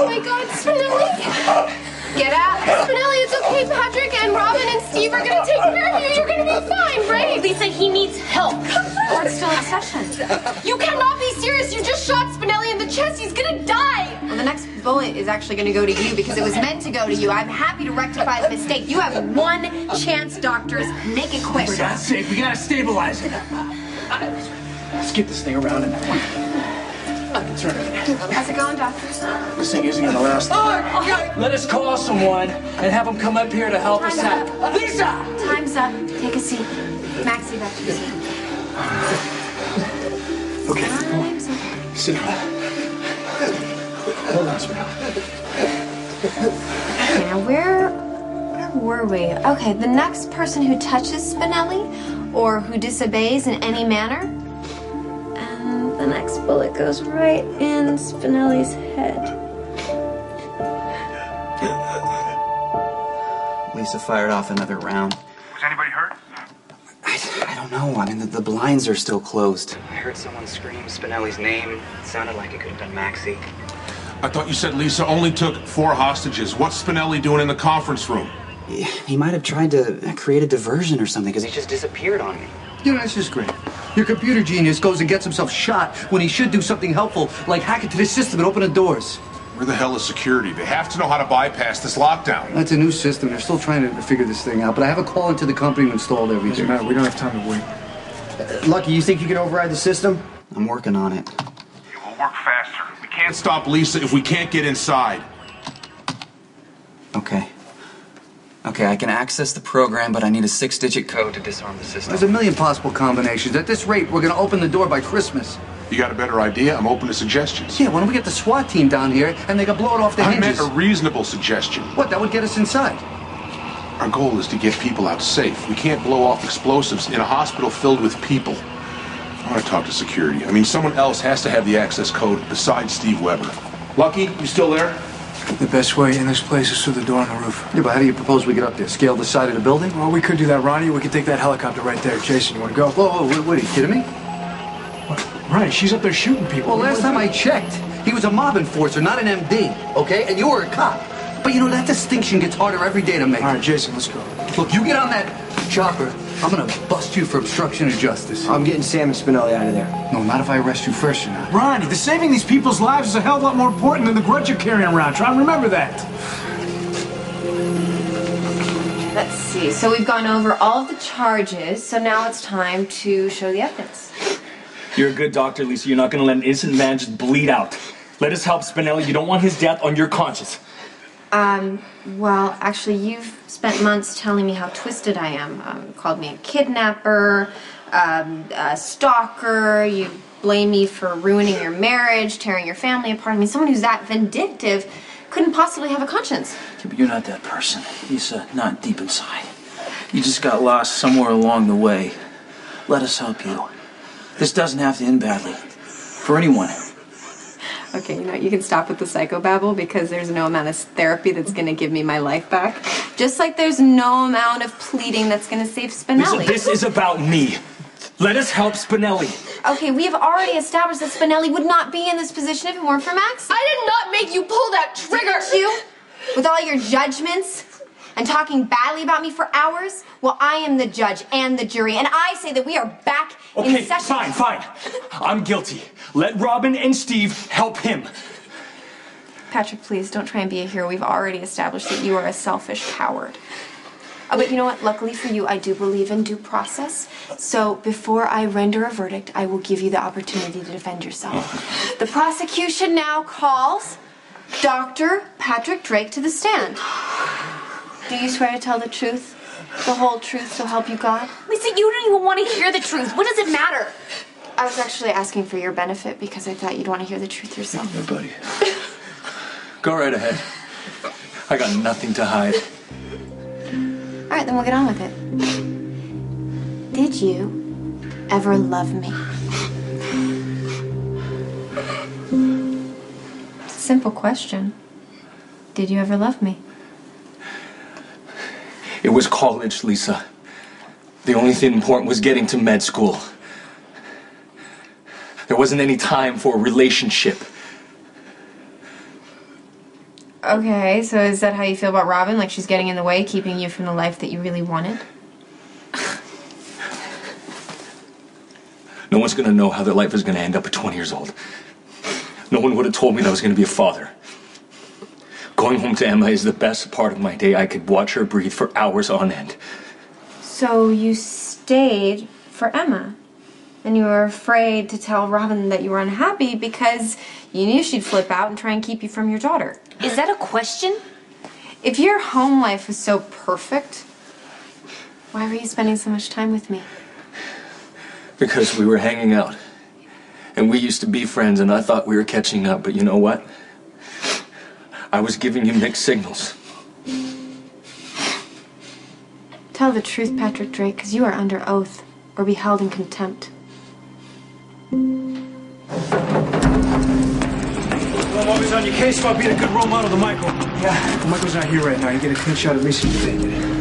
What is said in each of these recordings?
Oh my God, Spinelli! Get out. Spinelli, it's okay. Patrick and Robin and Steve are gonna take care of you. You're gonna be fine, right? Lisa, he needs help. We're still in session. You cannot be serious. You just shot Spinelli in the chest. He's gonna die. Well, the next bullet is actually gonna go to you because it was meant to go to you. I'm happy to rectify the mistake. You have one chance, doctors. Make it quick. For God's sake, we gotta stabilize it. Let's get this thing around and turn it. How's it going, doctors? This thing isn't gonna last. Let us call someone and have them come up here to help us out. Lisa! Time's up. Take a seat. Maxie, back to your seat. Okay. Time's up. Sit down. Hold on, Spinelli. Okay, now where were we? Okay, the next person who touches Spinelli or who disobeys in any manner, and the next bullet goes right in Spinelli's head. Lisa fired off another round. Was anybody hurt? I don't know. I mean, the blinds are still closed. I heard someone scream Spinelli's name. It sounded like it could have been Maxie. I thought you said Lisa only took 4 hostages. What's Spinelli doing in the conference room? He might have tried to create a diversion or something because he just disappeared on me. You know, that's just great. Your computer genius goes and gets himself shot when he should do something helpful, like hack into the system and open the doors. Where the hell is security? They have to know how to bypass this lockdown. That's a new system. They're still trying to figure this thing out, but I have a call into the company and installed everything. Doesn't matter. We don't have time to wait. Lucky, you think you can override the system? I'm working on it. It will work faster. We can't stop Lisa if we can't get inside. Okay. Okay, I can access the program, but I need a 6-digit code to disarm the system. There's a million possible combinations. At this rate, we're going to open the door by Christmas. You got a better idea? I'm open to suggestions. Yeah, why don't we get the SWAT team down here and they can blow it off the I hinges? meant a reasonable suggestion. What, that would get us inside? Our goal is to get people out safe. We can't blow off explosives in a hospital filled with people. I want to talk to security. I mean, someone else has to have the access code besides Steve Weber. Lucky, you still there? The best way in this place is through the door on the roof. Yeah, but how do you propose we get up there? Scale the side of the building? Well, we could do that, Ronnie. We could take that helicopter right there. Jason, you want to go? Whoa, what, are you kidding me? What? Ronnie, she's up there shooting people. Well, last time I checked, he was a mob enforcer, not an MD, okay? And you were a cop. But you know, that distinction gets harder every day to make. All right, Jason, let's go. Look, you get on that chopper, I'm gonna bust you for obstruction of justice. I'm getting Sam and Spinelli out of there. No, not if I arrest you first, you're not. Ronnie, the saving these people's lives is a hell of a lot more important than the grudge you're carrying around. Try and remember that. Let's see. So we've gone over all of the charges, so now it's time to show the evidence. You're a good doctor, Lisa. You're not going to let an innocent man just bleed out. Let us help Spinelli. You don't want his death on your conscience. Well, actually, you've spent months telling me how twisted I am. Called me a kidnapper, a stalker. You blame me for ruining your marriage, tearing your family apart. I mean, someone who's that vindictive couldn't possibly have a conscience. Yeah, but you're not that person, Lisa. Not deep inside. You just got lost somewhere along the way. Let us help you. This doesn't have to end badly. For anyone. Okay, you know, you can stop with the psychobabble because there's no amount of therapy that's going to give me my life back. Just like there's no amount of pleading that's going to save Spinelli. Lisa, this is about me. Let us help Spinelli. Okay, we have already established that Spinelli would not be in this position if it weren't for Max. I did not make you pull that trigger! Didn't you? With all your judgments and talking badly about me for hours? Well, I am the judge and the jury, and I say that we are back in session. Okay, fine. I'm guilty. Let Robin and Steve help him. Patrick, please, don't try and be a hero. We've already established that you are a selfish coward. Oh, but you know what? Luckily for you, I do believe in due process. So before I render a verdict, I will give you the opportunity to defend yourself. The prosecution now calls Dr. Patrick Drake to the stand. Do you swear to tell the truth? The whole truth, so help you God? Lisa, you don't even want to hear the truth. What does it matter? I was actually asking for your benefit because I thought you'd want to hear the truth yourself. Yeah, buddy. Go right ahead. I got nothing to hide. All right, then we'll get on with it. Did you ever love me? It's a simple question. Did you ever love me? It was college, Lisa. The only thing important was getting to med school. There wasn't any time for a relationship. Okay, so is that how you feel about Robin? Like she's getting in the way, keeping you from the life that you really wanted? No one's gonna know how their life is gonna end up at 20 years old. No one would have told me that I was gonna be a father. Going home to Emma is the best part of my day. I could watch her breathe for hours on end. So you stayed for Emma, and you were afraid to tell Robin that you were unhappy because you knew she'd flip out and try and keep you from your daughter. Is that a question? If your home life was so perfect, why were you spending so much time with me? Because we were hanging out. And we used to be friends, and I thought we were catching up, but you know what? I was giving you mixed signals. Tell the truth, Patrick Drake, because you are under oath or be held in contempt. Well, I'm always on your case about being a good role model to Michael. Yeah, well, Michael's not here right now. You get a clean shot of Lisa, you take it.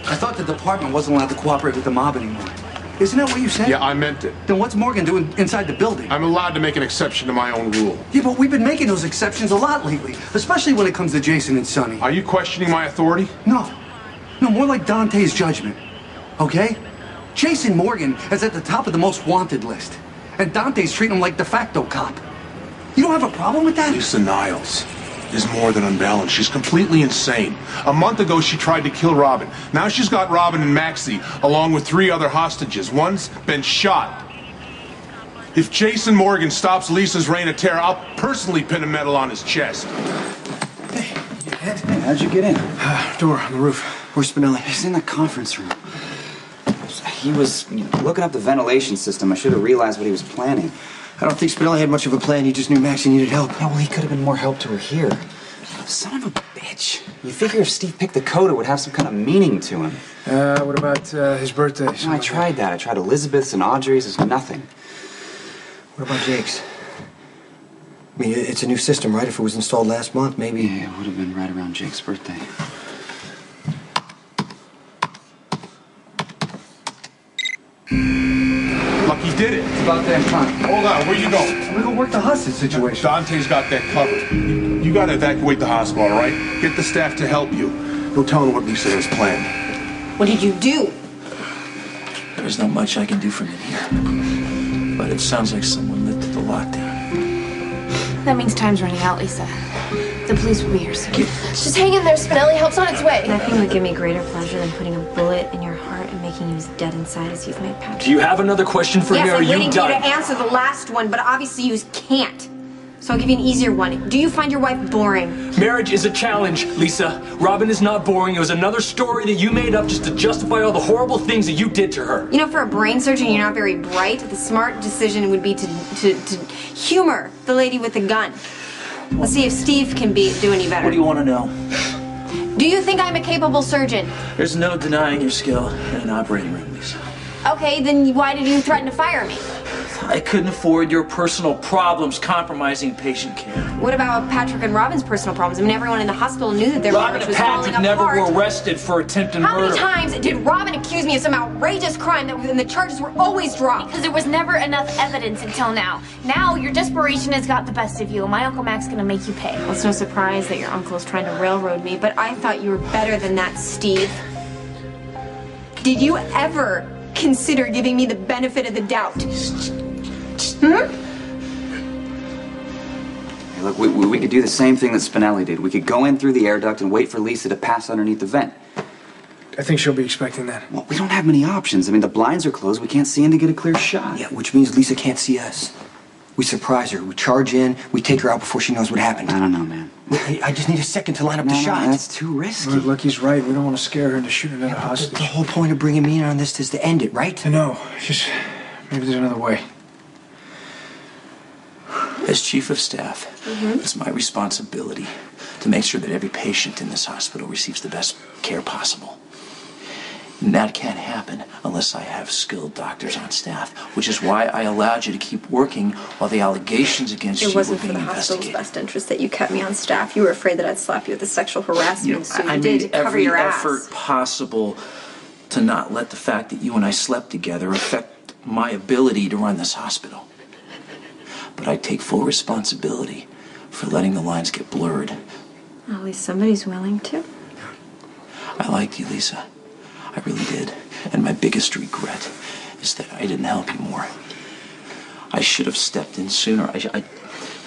I thought the department wasn't allowed to cooperate with the mob anymore. Isn't that what you said? Yeah, I meant it. Then what's Morgan doing inside the building? I'm allowed to make an exception to my own rule. Yeah, but we've been making those exceptions a lot lately, especially when it comes to Jason and Sonny. Are you questioning my authority? No. No, more like Dante's judgment. Okay? Jason Morgan is at the top of the most wanted list. And Dante's treating him like de facto cop. You don't have a problem with that? Lisa Niles is more than unbalanced. She's completely insane. A month ago, she tried to kill Robin. Now she's got Robin and Maxie, along with 3 other hostages. One's been shot. If Jason Morgan stops Lisa's reign of terror, I'll personally pin a medal on his chest. Hey, how'd you get in? Door on the roof. Where's Spinelli? He's in the conference room. He was looking up the ventilation system. I should have realized what he was planning. I don't think Spinelli had much of a plan. He just knew Maxie needed help. Yeah, well, he could have been more help to her here. Son of a bitch. You figure if Steve picked the code, it would have some kind of meaning to him. What about his birthday? No, I tried that. I tried Elizabeth's and Audrey's. There's nothing. What about Jake's? I mean, it's a new system, right? If it was installed last month, maybe... Yeah, it would have been right around Jake's birthday. Lucky did it. It's about that time. Hold on, where you going? I'm gonna go work the hostage situation. Dante's got that covered. You gotta evacuate the hospital, all right? Get the staff to help you. Go tell them what Lisa has planned. What did you do? There's not much I can do from in here. But it sounds like someone lifted the lockdown. That means time's running out, Lisa. The police will be here soon. Just hang in there, Spinelli. Help's on its way. Nothing would give me greater pleasure than putting a bullet in your heart and making you as dead inside as you've made Patrick. Do you have another question for me, or are you waiting for you done? to answer the last one, but obviously you can't. So I'll give you an easier one. Do you find your wife boring? Marriage is a challenge, Lisa. Robin is not boring. It was another story that you made up just to justify all the horrible things that you did to her. You know, for a brain surgeon, you're not very bright. The smart decision would be to humor the lady with the gun. Let's see if Steve can do any better. What do you want to know? Do you think I'm a capable surgeon? There's no denying your skill in an operating room, Lisa. Okay, then why did you threaten to fire me? I couldn't afford your personal problems compromising patient care. What about Patrick and Robin's personal problems? I mean, everyone in the hospital knew that their Robin marriage and was falling Patrick never apart. were arrested for attempted How murder. many times did Robin accuse me of some outrageous crime and the charges were always dropped? Because there was never enough evidence until now. Now your desperation has got the best of you. My Uncle Mac's gonna make you pay. Well, it's no surprise that your uncle is trying to railroad me, but I thought you were better than that, Steve. Did you ever consider giving me the benefit of the doubt? Hey, look, we could do the same thing that Spinelli did. We could go in through the air duct and wait for Lisa to pass underneath the vent. I think she'll be expecting that. Well, we don't have many options. I mean, the blinds are closed. We can't see in to get a clear shot. Yeah, which means Lisa can't see us. We surprise her. We charge in. We take her out before she knows what happened. I don't know, man. I just need a second to line up the shot. That's too risky. Look, Lucky's right. We don't want to scare her into shooting another hostage. The whole point of bringing me in on this is to end it, right? I know. Just maybe there's another way. As chief of staff, it's my responsibility to make sure that every patient in this hospital receives the best care possible. And that can't happen unless I have skilled doctors on staff, which is why I allowed you to keep working while the allegations against you It were wasn't for being the hospital's investigated. best interest that you kept me on staff. You were afraid that I'd slap you with a sexual harassment, so you I did made to cover every your effort ass. possible to not let the fact that you and I slept together affect my ability to run this hospital. But I take full responsibility for letting the lines get blurred. Well, at least somebody's willing to. I liked you, Lisa. I really did. And my biggest regret is that I didn't help you more. I should have stepped in sooner. I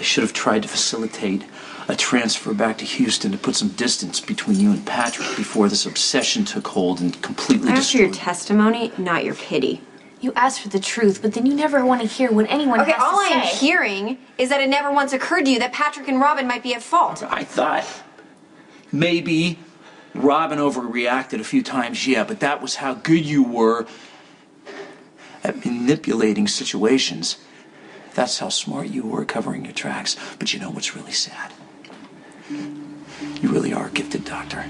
should have tried to facilitate a transfer back to Houston to put some distance between you and Patrick before this obsession took hold and completely I asked for your destroyed. testimony, not your pity. You ask for the truth, but then you never want to hear what anyone Okay, has to all I am say. hearing is that it never once occurred to you that Patrick and Robin might be at fault. I thought maybe Robin overreacted a few times, yeah, but that was how good you were at manipulating situations. That's how smart you were at covering your tracks. But you know what's really sad? You really are a gifted doctor.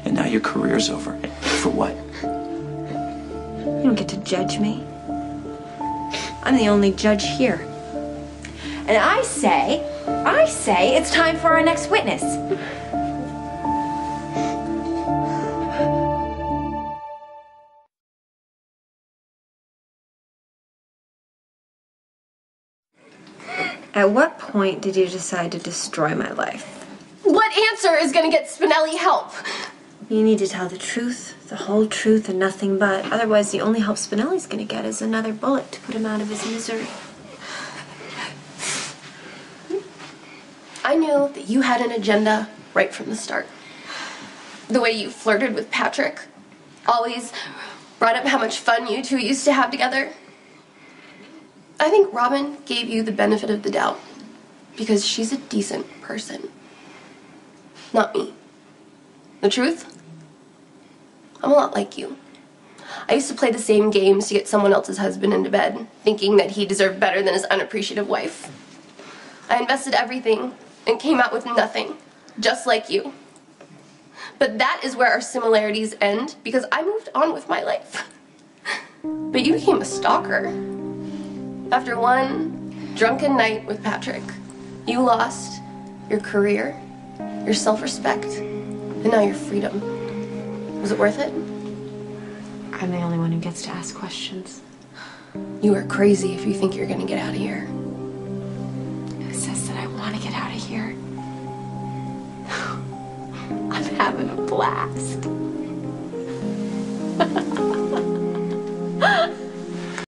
And now your career's over. For what? You don't get to judge me. I'm the only judge here. And I say it's time for our next witness. At what point did you decide to destroy my life? What answer is going to get Spinelli help? You need to tell the truth, the whole truth, and nothing but. Otherwise, the only help Spinelli's going to get is another bullet to put him out of his misery. I knew that you had an agenda right from the start. The way you flirted with Patrick, always brought up how much fun you two used to have together. I think Robin gave you the benefit of the doubt because she's a decent person. Not me. The truth? I'm a lot like you. I used to play the same games to get someone else's husband into bed, thinking that he deserved better than his unappreciative wife. I invested everything and came out with nothing, just like you. But that is where our similarities end, because I moved on with my life. But you became a stalker. After one drunken night with Patrick, you lost your career, your self-respect, and now your freedom. Was it worth it? I'm the only one who gets to ask questions. You are crazy if you think you're gonna get out of here. Who says that I want to get out of here? I'm having a blast.